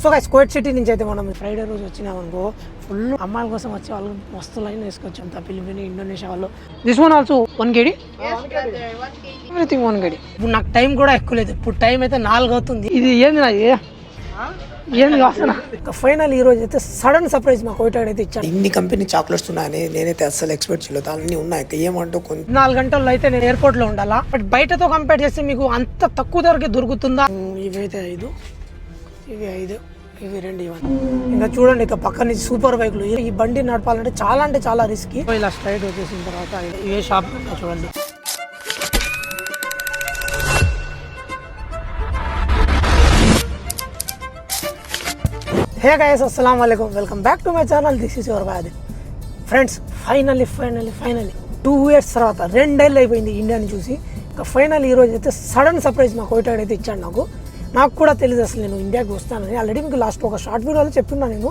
So guys Covid city నుంచి అయితే మనం ఫ్రైడే రోజు వచ్చినామనుకో ఫుల్ అమ్మాయిల కోసం వచ్చే వాళ్ళు మస్తు లైన్ వేసుకొచ్చాం ఫిలిపిన్ ఇండోనేషియా వాళ్ళు. This one also 1 kg everything 1 kg. ఇప్పుడు నాకు టైం కూడా ఎక్కువ లేదు, ఇప్పుడు టైం అయితే 4 అవుతుంది. ఇది ఏంది నా ఏంది వాసన. ఫైనల్ ఈ రోజు అయితే సడన్ సర్ప్రైజ్ మా కోవిడ్ అయితే ఇచ్చాడు. ఇన్ని కంపెనీ చాక్లెట్స్ ఉన్నాయని నేనైతే అసలు ఎక్స్పెక్ట్ చేయలేదు. అన్ని ఉన్నాయి ఏమంటూ 4 గంటల్లో అయితే నేను ఎయిర్పోర్ట్ లో ఉండాలా. బట్ బయటతో కంపేర్ చేస్తే మీకు అంత తక్కువ ధరకే దొరుకుతుందా? ఇవైతే 5, ఇవి 5, ఇవి 2 ఇవన్నీ. ఇంకా చూడండి ఇక పక్క నుంచి సూపర్ బైక్లు. ఈ బండి నడపాలంటే చాలా అంటే చాలా రిస్క్. ఇలా స్ట్రైట్ వచ్చేసిన తర్వాత ఇవే షాప్ చూడండి. హే గైస్, అస్సలాము అలైకుం, welcome back to my channel. This is your boy. Friends, finally 2 years తర్వాత 2 ఏళ్ళు అయిపోయింది ఇండియాని చూసి. ఇంకా ఫైనల్ ఈ రోజు అయితే సడన్ సర్ప్రైజ్ మా కోవిడ్ అయితే ఇచ్చాడు. నాకు కూడా తెలియదు అసలు నేను ఇండియాకి వస్తానని. ఆల్రెడీ మీకు లాస్ట్ ఒక షార్ట్ వీడియోలో చెప్తున్నా నేను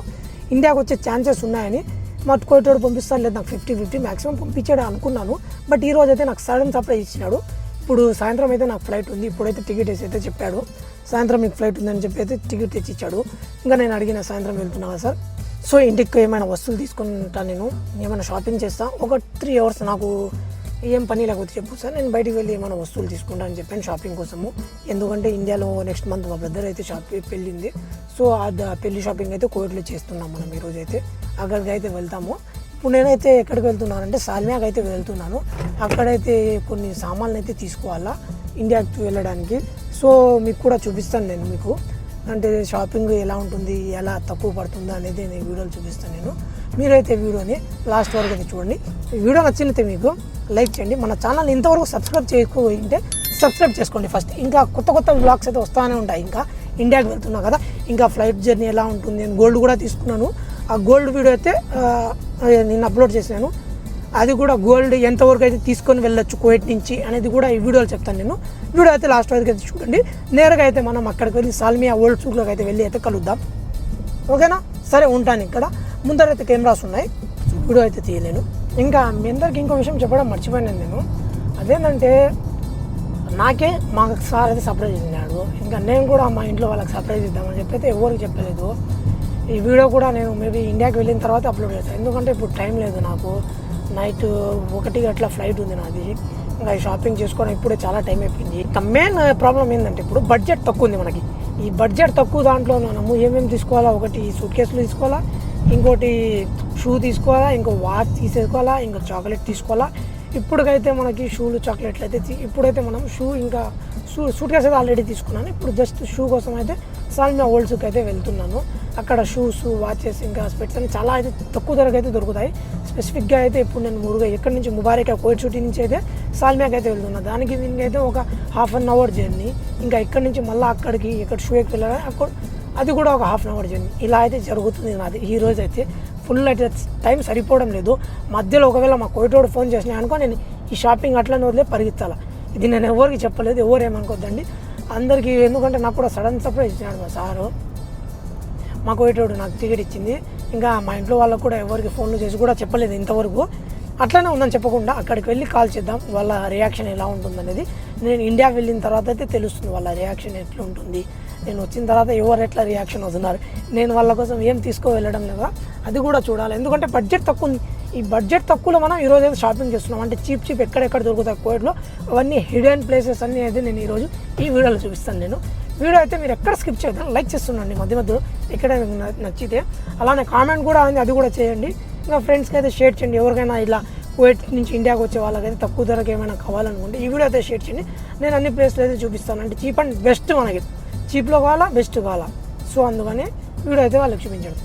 ఇండియాకి వచ్చే ఛాన్సెస్ ఉన్నాయని. మా కోవిడ్ పంపిస్తాను లేదు, నాకు 50-50 మ్యాక్సిమం పంపించాడు అనుకున్నాను. బట్ ఈ రోజు అయితే నాకు సడన్ సర్ప్రైజ్ ఇచ్చినాడు. ఇప్పుడు సాయంత్రం అయితే నాకు ఫ్లైట్ ఉంది. ఇప్పుడైతే టికెట్ వేసి అయితే చెప్పాడు, సాయంత్రం మీకు ఫ్లైట్ ఉందని చెప్పి అయితే టికెట్ తెచ్చి ఇచ్చాడు. ఇంకా నేను అడిగిన సాయంత్రం వెళ్తున్నా సార్, సో ఇంటికి ఏమైనా వస్తువులు తీసుకుంటా, నేను ఏమైనా షాపింగ్ చేస్తా, ఒక 3 hours నాకు ఏం పని లేకపోతే చెప్పు సార్, నేను బయటికి వెళ్ళి ఏమైనా వస్తువులు తీసుకుంటా అని చెప్పాను షాపింగ్ కోసము. ఎందుకంటే ఇండియాలో నెక్స్ట్ మంత్ మా బ్రదర్ అయితే పెళ్ళింది. సో ఆ పెళ్లి షాపింగ్ అయితే కోవిడ్లో చేస్తున్నాం మనం. ఈరోజు అయితే అక్కడికి అయితే వెళ్తాము. ఇప్పుడు నేనైతే ఎక్కడికి వెళ్తున్నానంటే సాల్మియాకి అయితే వెళ్తున్నాను. అక్కడైతే కొన్ని సామాన్లు అయితే తీసుకోవాలా ఇండియాకి వెళ్ళడానికి. సో మీకు కూడా చూపిస్తాను నేను, మీకు అంటే షాపింగ్ ఎలా ఉంటుంది, ఎలా తక్కువ పడుతుందో అనేది నేను వీడియోలు చూపిస్తాను నేను. మీరైతే వీడియోని లాస్ట్ వరకు అయితే చూడండి. ఈ వీడియో నచ్చినైతే మీకు లైక్ చేయండి. మన ఛానల్ ఇంతవరకు సబ్స్క్రైబ్ చేయకపోయింటే సబ్స్క్రైబ్ చేసుకోండి ఫస్ట్. ఇంకా కొత్త వ్లాగ్స్ అయితే వస్తూనే ఉంటాయి. ఇంకా ఇండియాకి వెళ్తున్నా కదా, ఇంకా ఫ్లైట్ జర్నీ ఎలా ఉంటుంది, నేను గోల్డ్ కూడా తీసుకున్నాను. ఆ గోల్డ్ వీడియో అయితే నేను అప్లోడ్ చేశాను. అది కూడా గోల్డ్ ఎంతవరకు అయితే తీసుకొని వెళ్ళొచ్చు కువైట్ నుంచి అనేది కూడా ఈ వీడియోలో చెప్తాను నేను. వీడియో అయితే లాస్ట్ వరకు అయితే చూడండి. నేరుగా అయితే మనం అక్కడికి వెళ్ళి సాల్మియా ఓల్డ్ సూక్లోకి అయితే వెళ్ళి అయితే కలుద్దాం, ఓకేనా? సరే, ఉంటాను. ఇక్కడ ముందరైతే కెమెరాస్ ఉన్నాయి, వీడియో అయితే తీయలేను. ఇంకా మీ అందరికి ఇంకో విషయం చెప్పడం మర్చిపోయాను నేను. అదేంటంటే నాకే మా సార్ అయితే సర్ప్రైజ్ ఇచ్చినాడు. ఇంకా నేను కూడా మా ఇంట్లో వాళ్ళకి సర్ప్రైజ్ ఇద్దామని చెప్పి అయితే ఎవరికి చెప్పలేదు. ఈ వీడియో కూడా నేను మేబీ ఇండియాకి వెళ్ళిన తర్వాత అప్లోడ్ చేస్తాను. ఎందుకంటే ఇప్పుడు టైం లేదు నాకు. నైట్ 1 గంటల ఫ్లైట్ ఉంది నాది. ఇంకా షాపింగ్ చేసుకోవడం ఇప్పుడే చాలా టైం అయిపోయింది. ఇంకా మెయిన్ ప్రాబ్లం ఏంటంటే ఇప్పుడు బడ్జెట్ తక్కువ ఉంది మనకి. ఈ బడ్జెట్ తక్కువ దాంట్లో మనము ఏమేమి తీసుకోవాలా, ఒకటి సూట్ కేసులు తీసుకోవాలా, ఇంకోటి షూ తీసుకోవాలా, ఇంకో వాచ్ తీసేసుకోవాలా, ఇంకో చాక్లెట్ తీసుకోవాలా. ఇప్పుడుకైతే మనకి షూలు చాక్లెట్లు అయితే ఇప్పుడైతే మనం షూ ఇంకా సూట్ కేసు అయితే ఆల్రెడీ తీసుకున్నాను. ఇప్పుడు జస్ట్ షూ కోసం అయితే సాల్మియా ఓల్డ్ సూక్ అయితే వెళ్తున్నాను. అక్కడ షూస్, వాచెస్, ఇంకా స్పెట్స్ అని చాలా అయితే తక్కువ ధరకు అయితే దొరుకుతాయి. స్పెసిఫిక్గా అయితే ఇప్పుడు నేను ఎక్కడి నుంచి ముబారక్ కోవిడ్ సిటీ నుంచి అయితే సాల్మియాకి అయితే వెళ్తున్నాను. దానికి దీనికి అయితే ఒక 1/2 hour జర్నీ. ఇంకా ఇక్కడి నుంచి మళ్ళీ అక్కడికి ఇక్కడ షూకి వెళ్ళాలి, అక్కడ అది కూడా ఒక 1/2 hour జర్నీ. ఇలా అయితే జరుగుతుంది నాది. ఈ రోజు అయితే ఫుల్ అయితే టైం సరిపోవడం లేదు. మధ్యలో ఒకవేళ మా కోవిడ్ ఫోన్ చేసినా అనుకో నేను ఈ షాపింగ్ అట్లనే వదిలే పరిగెత్తాలా. ఇది నేను ఎవరికి చెప్పలేదు, ఎవరు ఏమనుకోద్దండి అందరికీ. ఎందుకంటే నాకు కూడా సడన్ సర్ప్రైజ్ ఇచ్చినాడు మా సారు. మా కోవిడ్ నాకు టికెట్ ఇచ్చింది. ఇంకా మా ఇంట్లో వాళ్ళకు కూడా ఎవరికి ఫోన్లు చేసి కూడా చెప్పలేదు ఇంతవరకు. అట్లనే ఉందని చెప్పకుండా అక్కడికి వెళ్ళి కాల్ చేద్దాం, వాళ్ళ రియాక్షన్ ఎలా ఉంటుంది అనేది. నేను ఇండియా వెళ్ళిన తర్వాత అయితే తెలుస్తుంది వాళ్ళ రియాక్షన్ ఎట్లా ఉంటుంది. నేను వచ్చిన తర్వాత ఎవరు ఎట్లా రియాక్షన్ అవుతున్నారు, నేను వాళ్ళ కోసం ఏం వెళ్ళడం లేదా అది కూడా చూడాలి. ఎందుకంటే బడ్జెట్ తక్కువ ఉంది. ఈ బడ్జెట్ తక్కువలో మనం ఈరోజు అయితే షాపింగ్ చేస్తున్నాం. అంటే చీప్ ఎక్కడెక్కడ దొరుకుతాయి కోవిడ్లో, అవన్నీ హిడెన్ ప్లేసెస్ అన్నీ అయితే నేను ఈరోజు ఈ వీడియోలో చూపిస్తాను. నేను వీడియో అయితే మీరు ఎక్కడ స్కిప్ చేద్దాం, లైక్ చేస్తున్నాండి మధ్యలో ఎక్కడ నచ్చితే. అలానే కామెంట్ కూడా ఉంది, అది కూడా చేయండి. ఇంకా ఫ్రెండ్స్కి అయితే షేర్ చేయండి. ఎవరికైనా ఇలా కువైట్ నుంచి ఇండియాకి వచ్చే వాళ్ళకైతే తక్కువ ధరకు ఏమైనా కావాలనుకుంటే ఈ వీడియో అయితే షేర్ చేయండి. నేను అన్ని ప్లేస్లు అయితే చూపిస్తాను. అంటే చీప్ అండ్ బెస్ట్, మనకి చీప్లో కావాలా, బెస్ట్ కావాలా. సో అందుకని వీడియో అయితే వాళ్ళకి చూపించండి.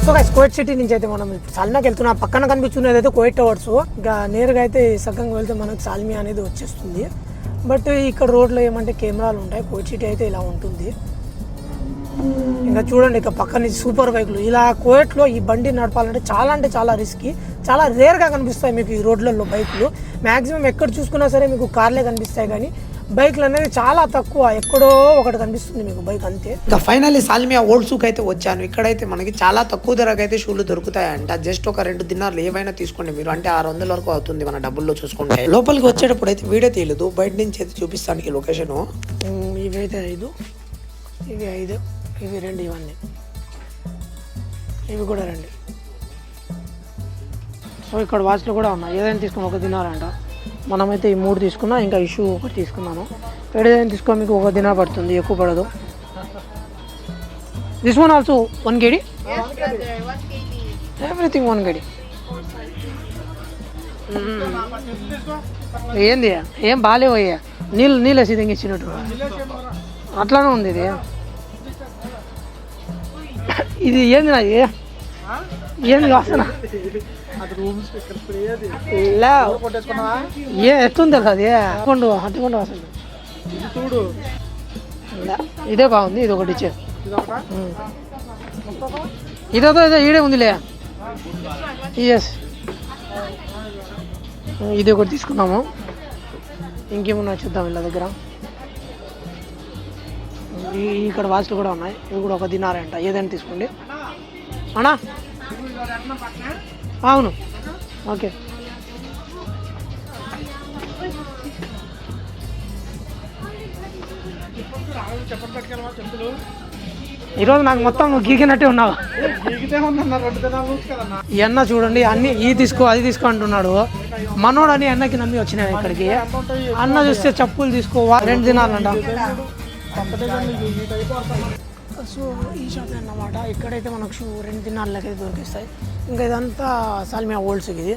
సో గైస్, కోవిడ్ సిటీ నుంచి అయితే మనం ఇప్పుడు సాల్మియాకి వెళ్తున్నాం. పక్కన కనిపిస్తున్నది అయితే కోవిడ్ టవర్స్. ఇంకా నేరుగా అయితే సగంగా వెళ్తే మనకు సాల్మియా అనేది వచ్చేస్తుంది. బట్ ఇక్కడ రోడ్లో ఏమంటే కెమెరాలు ఉంటాయి. కోవిడ్ సిటీ అయితే ఇలా ఉంటుంది. ఇంకా చూడండి ఇక పక్క నుంచి సూపర్ బైక్లు. ఇలా కోవిడ్లో ఈ బండి నడపాలంటే చాలా రిస్కీ. చాలా రేర్గా కనిపిస్తాయి మీకు ఈ రోడ్లలో బైకులు. మ్యాక్సిమం ఎక్కడ చూసుకున్నా సరే మీకు కార్లే కనిపిస్తాయి. కానీ బైక్లు అనేది చాలా తక్కువ, ఎక్కడో ఒకటి కనిపిస్తుంది మీకు బైక్ అంతే. ఇంకా ఫైనల్లీ సాల్మియా ఓల్డ్ సూక్ అయితే వచ్చాను. ఇక్కడైతే మనకి చాలా తక్కువ ధరకు అయితే షూలు దొరుకుతాయంట. జస్ట్ ఒక 2 దినార్లు ఏవైనా తీసుకోండి మీరు, అంటే 600 వరకు అవుతుంది మన డబ్బుల్లో చూసుకుంటే. లోపలికి వచ్చేటప్పుడు అయితే వీడియో తీయలేదు, బయట నుంచి అయితే చూపిస్తాను ఈ లొకేషన్. ఇవైతే 5, ఇవి 5, ఇవి 2, ఇవన్నీ ఇవి కూడా 2. సో ఇక్కడ వాచ్లు కూడా ఉన్నాయి, ఏదైనా తీసుకుని 1 దినారంట. మనమైతే ఈ 3 తీసుకున్నా, ఇంకా ఇష్యూ ఒకటి తీసుకున్నాను. ఏదైనా తీసుకో మీకు 1 దినా పడుతుంది, ఎక్కువ పడదు. This one also 1 kg, everything 1 kg. ఏంది ఏం బాగాలేవయ్యా, నీళ్ళు వేసి తెంగిచ్చినట్టు అట్లానే ఉంది ఇది. ఇది ఏంది నాది, ఏంది వాసన ఎట్లుంది కదా అది, అట్టుకుంటూ వాసన. ఇదే బాగుంది, ఇది ఒకటి ఇచ్చే. ఇదో ఈడే ఉందిలే. ఎస్, ఇది ఒకటి తీసుకున్నాము. ఇంకేమన్నా చూద్దాం వీళ్ళ దగ్గర. ఇక్కడ వాచ్లు కూడా ఉన్నాయి, ఇవి కూడా 1 దినారే అంట. ఏదైనా తీసుకోండి అన్నా. అవును, ఓకే. ఈరోజు నాకు మొత్తం గీకినట్టే ఉన్నావు. ఎన్న చూడండి అన్ని ఈ తీసుకో అది తీసుకో అంటున్నాడు. మనోడు అని అన్నకి నమ్మి వచ్చినాయి ఇక్కడికి. అన్న చూస్తే చెప్పులు తీసుకో 2 దినాలంట. సో ఈ షాప్ అన్నమాట. ఇక్కడైతే మనకు 2 దినాలకైతే దొరికిస్తాయి. ఇంకా ఇదంతా సాల్మియా ఓల్డ్స్. ఇది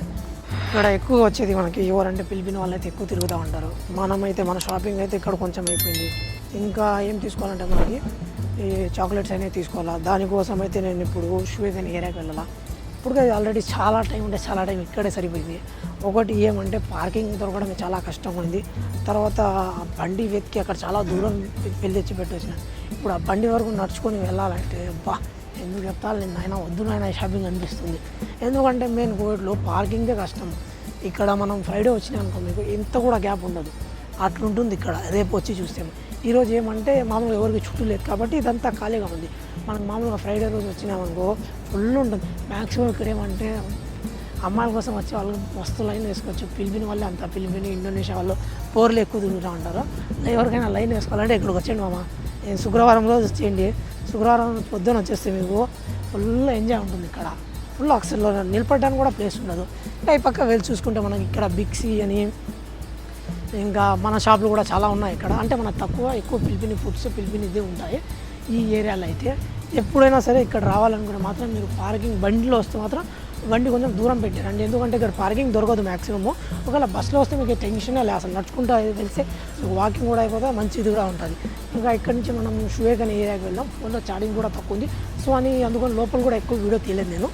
ఇక్కడ ఎక్కువ వచ్చేది మనకి ఎవరంటే పిలిపిన వాళ్ళు అయితే ఎక్కువ తిరుగుతూ ఉంటారు. మనమైతే మన షాపింగ్ అయితే ఇక్కడ కొంచెం అయిపోయింది. ఇంకా ఏం తీసుకోవాలంటే మనకి ఈ చాక్లెట్స్ అనేవి తీసుకోవాలా. దానికోసం అయితే నేను ఇప్పుడు షూవేగన్ ఏరియాకి వెళ్ళాలా. ఇప్పుడు ఆల్రెడీ చాలా టైం ఇక్కడే సరిపోయింది. ఒకటి ఏమంటే పార్కింగ్ దొరకడం చాలా కష్టంగా ఉంది. తర్వాత బండి వెతికి అక్కడ చాలా దూరం తెచ్చి పెట్టొచ్చిన. ఇప్పుడు ఆ బండి వరకు నడుచుకొని వెళ్ళాలంటే అబ్బా ఎందుకు చెప్తాను నేను, నాయన వద్దు నాయన షాపింగ్ అనిపిస్తుంది. ఎందుకంటే మెయిన్ కోవిడ్లో పార్కింగే కష్టం. ఇక్కడ మనం ఫ్రైడే వచ్చినాయి అనుకో మీకు ఇంత కూడా గ్యాప్ ఉండదు, అట్లుంటుంది ఇక్కడ. రేపు వచ్చి చూస్తే ఈరోజు ఏమంటే మామూలుగా ఎవరికి చుట్టూ లేదు కాబట్టి ఇదంతా ఖాళీగా ఉంది. మనకు మామూలుగా ఫ్రైడే రోజు వచ్చినామనుకో ఫుల్ ఉంటుంది. మ్యాక్సిమం ఇక్కడ ఏమంటే అమ్మాయిల కోసం వచ్చే వాళ్ళు మస్తు లైన్ వేసుకోవచ్చు. పిలిపిన వాళ్ళే అంత, పిలిపిన ఇండోనేషియా వాళ్ళు పోర్లు ఎక్కువ తిరుగుతూ ఉంటారు. ఎవరికైనా లైన్ వేసుకోవాలంటే ఇక్కడికి వచ్చేయండి మామ. శుక్రవారం రోజు వచ్చేయండి, శుక్రవారం పొద్దున వచ్చేస్తే మీకు ఫుల్ ఎంజాయ్ ఉంటుంది ఇక్కడ. ఫుల్ అసలు నిలబడడానికి కూడా ప్లేస్ ఉండదు. ఇంకా ఈ పక్క వెళ్ళి చూసుకుంటే మనకి ఇక్కడ బిగ్సీ అని ఇంకా మన షాపులు కూడా చాలా ఉన్నాయి ఇక్కడ. అంటే మనకు ఎక్కువ పిలిపిని ఫుడ్స్ పిలిపిని ఇదే ఉంటాయి ఈ ఏరియాలో. అయితే ఎప్పుడైనా సరే ఇక్కడ రావాలనుకుంటే మాత్రం మీరు పార్కింగ్ బండిలో వస్తే మాత్రం బండి కొంచెం దూరం పెట్టారండి. ఎందుకంటే ఇక్కడ పార్కింగ్ దొరకదు మ్యాక్సిమము. ఒకవేళ బస్సులో వస్తే మీకు టెన్షనే లేదు, అసలు నడుచుకుంటూ వెళ్తే మీకు వాకింగ్ కూడా అయిపోతుంది, మంచిది కూడా ఉంటుంది. ఇంకా ఇక్కడి నుంచి మనం షూవేగన్ ఏరియాకి వెళ్దాం. ఫోన్లో ఛార్జింగ్ కూడా తక్కువ ఉంది. సో అని అందుకని లోపల కూడా ఎక్కువ వీడియో తీయలేదు నేను.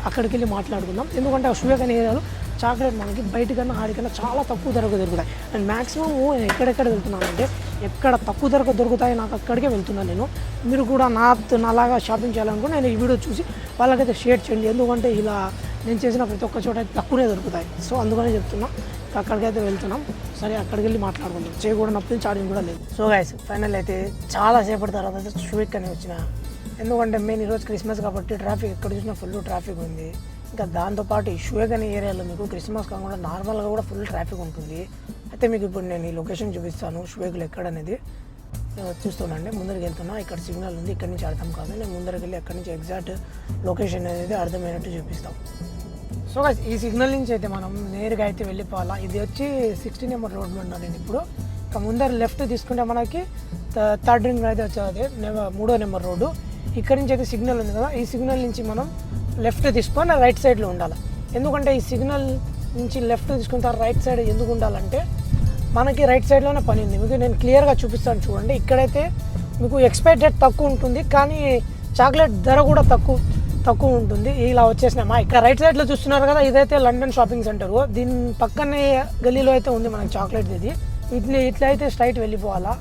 అక్కడికి వెళ్ళి మాట్లాడుకుందాం. ఎందుకంటే ఆ షూవేగన్ ఏరియాలో చాక్లెట్ మనకి బయటకన్నా ఆడికన్నా చాలా తక్కువ ధరకు దొరుకుతాయి. అండ్ మ్యాక్సిమం నేను ఎక్కడెక్కడ వెళ్తున్నానంటే ఎక్కడ తక్కువ ధరకు దొరుకుతాయి నాకు అక్కడికే వెళ్తున్నాను నేను. మీరు కూడా నాలాగా షాపింగ్ చేయాలనుకుంటే నేను ఈ వీడియో చూసి వాళ్ళకైతే షేర్ చేయండి. ఎందుకంటే ఇలా నేను చేసిన ప్రతి ఒక్క చోట అయితే తక్కువనే దొరుకుతాయి. సో అందుకనే చెప్తున్నా, అక్కడికైతే వెళ్తున్నాం. సరే అక్కడికి వెళ్ళి మాట్లాడుకుంటాం. చేయకూడదు నొప్పి, ఛార్జింగ్ కూడా లేదు. సో గైస్ ఫైనల్ అయితే చాలా సేపటి తర్వాత అయితే షూవేక్ అని వచ్చిన. ఎందుకంటే మెయిన్ ఈరోజు క్రిస్మస్ కాబట్టి ట్రాఫిక్ ఎక్కడ చూసినా ఫుల్ ట్రాఫిక్ ఉంది. ఇంకా దాంతోపాటు ఈ షూవేగన్ ఏరియాలో మీకు క్రిస్మస్ కాకుండా నార్మల్గా కూడా ఫుల్ ట్రాఫిక్ ఉంటుంది. అయితే మీకు ఇప్పుడు నేను ఈ లొకేషన్ చూపిస్తాను షూవేగులు ఎక్కడనేది చూస్తుండండి. ముందరికి వెళ్తున్నా, ఇక్కడ సిగ్నల్ ఉంది, ఇక్కడ నుంచి అర్థం కాదు. నేను ముందరికి వెళ్ళి అక్కడి నుంచి ఎగ్జాక్ట్ లొకేషన్ అనేది అర్థమైనట్టు చూపిస్తాం. సో ఈ సిగ్నల్ నుంచి అయితే మనం నేరుగా అయితే వెళ్ళిపోవాలా. ఇది వచ్చి 16 నెంబర్ రోడ్లో ఉన్నాను నేను ఇప్పుడు. ఇంకా ముందర లెఫ్ట్ తీసుకుంటే మనకి 3rd రింగ్ అయితే వచ్చేది 3వ నెంబర్ రోడ్డు. ఇక్కడి నుంచి అయితే సిగ్నల్ ఉంది కదా, ఈ సిగ్నల్ నుంచి మనం లెఫ్ట్ తీసుకొని రైట్ సైడ్లో ఉండాలి. ఎందుకంటే ఈ సిగ్నల్ నుంచి లెఫ్ట్ తీసుకుంటే రైట్ సైడ్ ఎందుకు ఉండాలంటే మనకి రైట్ సైడ్లోనే పని ఉంది. మీకు నేను క్లియర్గా చూపిస్తాను చూడండి. ఇక్కడైతే మీకు ఎక్స్పైరీ డేట్ తక్కువ ఉంటుంది, కానీ చాక్లెట్ ధర కూడా తక్కువ ఉంటుంది. ఇలా వచ్చేసినామా, ఇక్కడ రైట్ సైడ్లో చూస్తున్నారు కదా, ఇదైతే లండన్ షాపింగ్ సెంటర్. దీని పక్కనే గల్లీలో అయితే ఉంది మనకి చాక్లెట్. ఇది ఇట్లా అయితే స్ట్రైట్ వెళ్ళిపోవాలా.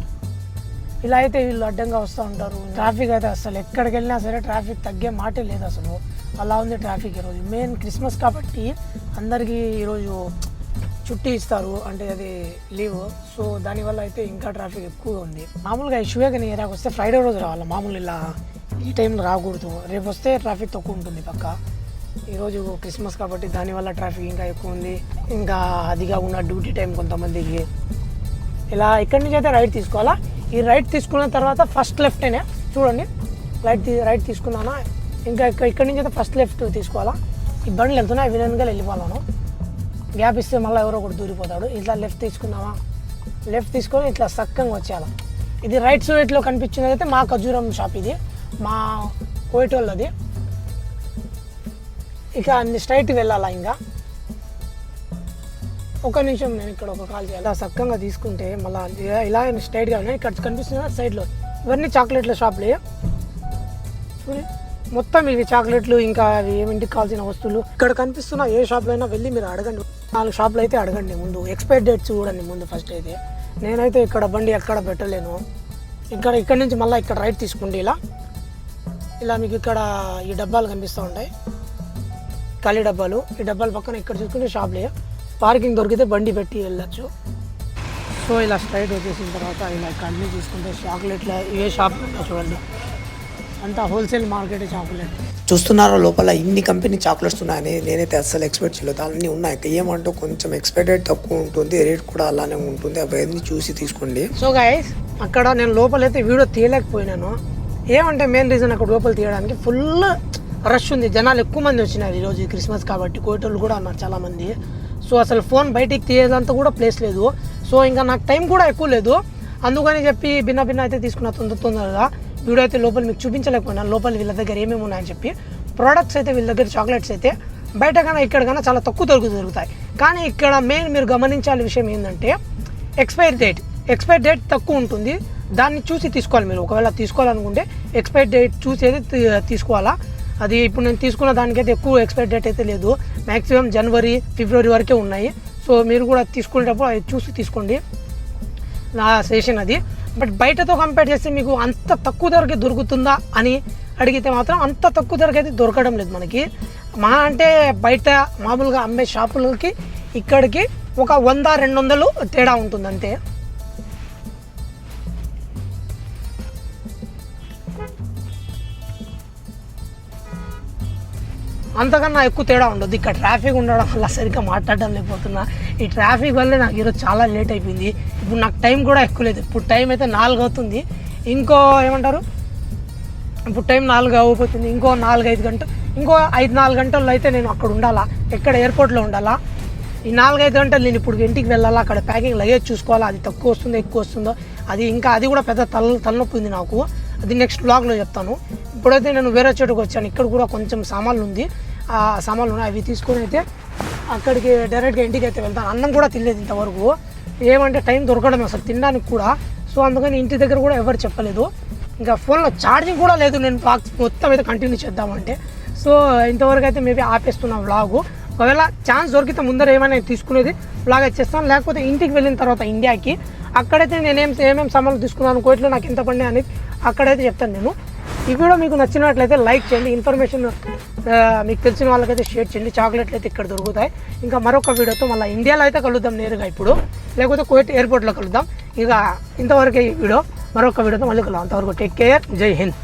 ఇలా అయితే వీళ్ళు అడ్డంగా వస్తూ ఉంటారు. ట్రాఫిక్ అయితే అసలు ఎక్కడికి వెళ్ళినా సరే ట్రాఫిక్ తగ్గే మాటే లేదు అసలు. అలా ఉంది ట్రాఫిక్ ఈరోజు. మెయిన్ క్రిస్మస్ కాబట్టి అందరికీ ఈరోజు చుట్టి ఇస్తారు, అంటే అది లీవ్. సో దానివల్ల అయితే ఇంకా ట్రాఫిక్ ఎక్కువగా ఉంది. మామూలుగా ఇష్యూగా ఏరియాకి వస్తే ఫ్రైడే రోజు రావాలి, మామూలు ఇలా ఈ టైంలో రాకూడదు. రేపు వస్తే ట్రాఫిక్ తక్కువ ఉంటుంది పక్క. ఈరోజు క్రిస్మస్ కాబట్టి దానివల్ల ట్రాఫిక్ ఇంకా ఎక్కువ ఉంది. ఇంకా అదిగా ఉన్న డ్యూటీ టైం కొంతమందికి. ఇలా ఇక్కడి నుంచి అయితే రైట్ తీసుకోవాలా. ఈ రైట్ తీసుకున్న తర్వాత ఫస్ట్ లెఫ్టేనే చూడండి, రైట్ తీసుకున్నానా. ఇంకా ఇక్కడి నుంచి అయితే ఫస్ట్ లెఫ్ట్ తీసుకోవాలా. ఈ బండ్లు వెళ్తున్నాయి, విలన్గా వెళ్ళిపోవాలను. గ్యాప్ ఇస్తే మళ్ళీ ఎవరో ఒకటి దూరిపోతాడు. ఇట్లా లెఫ్ట్ తీసుకున్నావా, లెఫ్ట్ తీసుకొని ఇట్లా చక్కగా వచ్చేయాలి. ఇది రైట్ సైడ్లో కనిపించినది అయితే మా ఖజూరం షాప్, ఇది మా కోయటోళ్ళది. ఇక అన్ని స్ట్రైట్ వెళ్ళాలా. ఇంకా ఒక నిమిషం, నేను ఇక్కడ ఒక కాల్ చేయాలి. చక్కగా తీసుకుంటే మళ్ళీ ఇలా స్ట్రైట్గా ఉన్నాయి. ఇక్కడ కనిపిస్తున్న సైడ్లో ఇవన్నీ చాక్లెట్ల షాప్లే. చూడండి మొత్తం ఇవి చాక్లెట్లు, ఇంకా అవి ఏమింటికి కావాల్సిన వస్తువులు. ఇక్కడ కనిపిస్తున్న ఏ షాప్లో అయినా వెళ్ళి మీరు అడగండి. 4 షాపులు అయితే అడగండి ముందు. ఎక్స్పైర్ డేట్స్ చూడండి ముందు ఫస్ట్ అయితే. నేనైతే ఇక్కడ బండి ఎక్కడ పెట్టలేను. ఇక్కడ నుంచి మళ్ళీ ఇక్కడ రైట్ తీసుకోండి. ఇలా మీకు ఇక్కడ ఈ డబ్బాలు కనిపిస్తూ ఉంటాయి, ఖాళీ డబ్బాలు. ఈ డబ్బాల పక్కన ఇక్కడ చూసుకుంటే షాప్లే. పార్కింగ్ దొరికితే బండి పెట్టి వెళ్ళచ్చు. సో ఇలా స్ట్రైట్ వచ్చేసిన తర్వాత ఇలా కంటిన్యూ తీసుకుంటే చాక్లెట్ల ఏ షాప్ చూడండి, అంతా హోల్సేల్ మార్కెట్ చాక్లెట్. చూస్తున్నారో లోపల ఇన్ని కంపెనీ చాక్లెట్స్ ఉన్నాయని నేనైతే అస్సలు ఎక్స్పెక్ట్ చేయలేదు. అన్నీ ఉన్నాయి. ఏమంటూ కొంచెం ఎక్స్పెక్టెడ్ తక్కువ ఉంటుంది, రేట్ కూడా అలానే ఉంటుంది. అవన్నీ చూసి తీసుకోండి. సో గైస్ అక్కడ నేను లోపలైతే వీడియో తీయలేకపోయినాను. ఏమంటే మెయిన్ రీజన్ అక్కడ లోపల తీయడానికి ఫుల్ రష్ ఉంది, జనాలు ఎక్కువ మంది వచ్చినారు ఈరోజు క్రిస్మస్ కాబట్టి. కోయటోళ్ళు కూడా ఉన్నారు చాలామంది. సో అసలు ఫోన్ బయటికి తీయేదంతా కూడా ప్లేస్ లేదు. సో ఇంకా నాకు టైం కూడా ఎక్కువ లేదు, అందుకని చెప్పి భిన్న అయితే తీసుకున్న తొందరగా. వీడియో అయితే లోపల మీకు చూపించలేకపోయినా, లోపల వీళ్ళ దగ్గర ఏమేమి ఉన్నాయని చెప్పి. ప్రోడక్ట్స్ అయితే వీళ్ళ దగ్గర చాక్లెట్స్ అయితే బయట కన్నా ఇక్కడ కన్నా చాలా తక్కువ దొరుకుతాయి. కానీ ఇక్కడ మెయిన్ మీరు గమనించాలి విషయం ఏంటంటే ఎక్స్పైర్ డేట్ తక్కువ ఉంటుంది. దాన్ని చూసి తీసుకోవాలి మీరు. ఒకవేళ తీసుకోవాలనుకుంటే ఎక్స్పైర్ డేట్ చూసి అయితే తీసుకోవాలా. అది ఇప్పుడు నేను తీసుకున్న దానికైతే ఎక్కువ ఎక్స్పైర్ డేట్ అయితే లేదు, మ్యాక్సిమం జనవరి ఫిబ్రవరి వరకే ఉన్నాయి. సో మీరు కూడా తీసుకునేటప్పుడు అది చూసి తీసుకోండి, నా సజెషన్ అది. బట్ బయటతో కంపేర్ చేస్తే మీకు అంత తక్కువ ధరకే దొరుకుతుందా అని అడిగితే మాత్రం అంత తక్కువ ధరకి అయితే దొరకడం లేదు మనకి. మా అంటే బయట మామూలుగా అమ్మే షాపులకి ఇక్కడికి ఒక 100-200 తేడా ఉంటుంది అంతే. అంతకన్నా ఎక్కువ తేడా ఉండదు. ఇక్కడ ట్రాఫిక్ ఉండడం వల్ల సరిగ్గా మాట్లాడడం లేకపోతున్నా. ఈ ట్రాఫిక్ వల్లే నాకు ఈరోజు చాలా లేట్ అయిపోయింది. ఇప్పుడు నాకు టైం కూడా ఎక్కువ లేదు. ఇప్పుడు టైం అయితే 4 అవుతుంది. ఇంకో ఏమంటారు, ఇప్పుడు టైం 4 అయిపోతుంది. ఇంకో 4-5 గంటలు, ఇంకో 5-4 గంటల్లో అయితే నేను అక్కడ ఉండాలా, ఎక్కడ ఎయిర్పోర్ట్లో ఉండాలా. ఈ 4-5 గంటలు నేను ఇప్పుడు ఇంటికి వెళ్ళాలా, అక్కడ ప్యాకింగ్ లగేజ్ చూసుకోవాలా, అది తక్కువ వస్తుందో ఎక్కువ వస్తుందో. అది కూడా పెద్ద తలనొప్పి ఉంది నాకు. అది నెక్స్ట్ బ్లాగ్లో చెప్తాను. ఇప్పుడైతే నేను వేరే చోటుకు వచ్చాను. ఇక్కడ కూడా కొంచెం సామాన్లు ఉంది, ఆ సామాన్లు ఉన్నాయి, అవి తీసుకొని అయితే అక్కడికి డైరెక్ట్గా ఇంటికి అయితే వెళ్తాను. అన్నం కూడా తినలేదు ఇంతవరకు. ఏమంటే టైం దొరకడం అసలు తినడానికి కూడా. సో అందుకని ఇంటి దగ్గర కూడా ఎవరు చెప్పలేదు. ఇంకా ఫోన్లో ఛార్జింగ్ కూడా లేదు. నేను బ్లాగ్ మొత్తం అయితే కంటిన్యూ చేద్దామంటే. సో ఇంతవరకు అయితే మేబీ ఆపేస్తున్నా వ్లాగు. ఒకవేళ ఛాన్స్ దొరికితే ముందర ఏమైనా తీసుకునేది బ్లాగ్ వచ్చేస్తాను, లేకపోతే ఇంటికి వెళ్ళిన తర్వాత ఇండియాకి అక్కడైతే నేను ఏమేమి సామాన్లు తీసుకున్నాను, కోయిట్లో నాకు ఎంత పడినాయి అనేది అక్కడైతే చెప్తాను నేను. ఈ వీడియో మీకు నచ్చినట్లయితే లైక్ చేయండి, ఇన్ఫర్మేషన్ మీకు తెలిసిన వాళ్ళకైతే షేర్ చేయండి. చాక్లెట్లు అయితే ఇక్కడ దొరుకుతాయి. ఇంకా మరొక వీడియోతో మళ్ళీ ఇండియాలో అయితే కలుద్దాం నేరుగా ఇప్పుడు, లేకపోతే కోయిట్ ఎయిర్పోర్ట్లో కలుద్దాం. ఇక ఇంతవరకే ఈ వీడియో. మరొక వీడియోతో మళ్ళీ కలుద్దాం. అంతవరకు టేక్ కేర్, జై హింద్.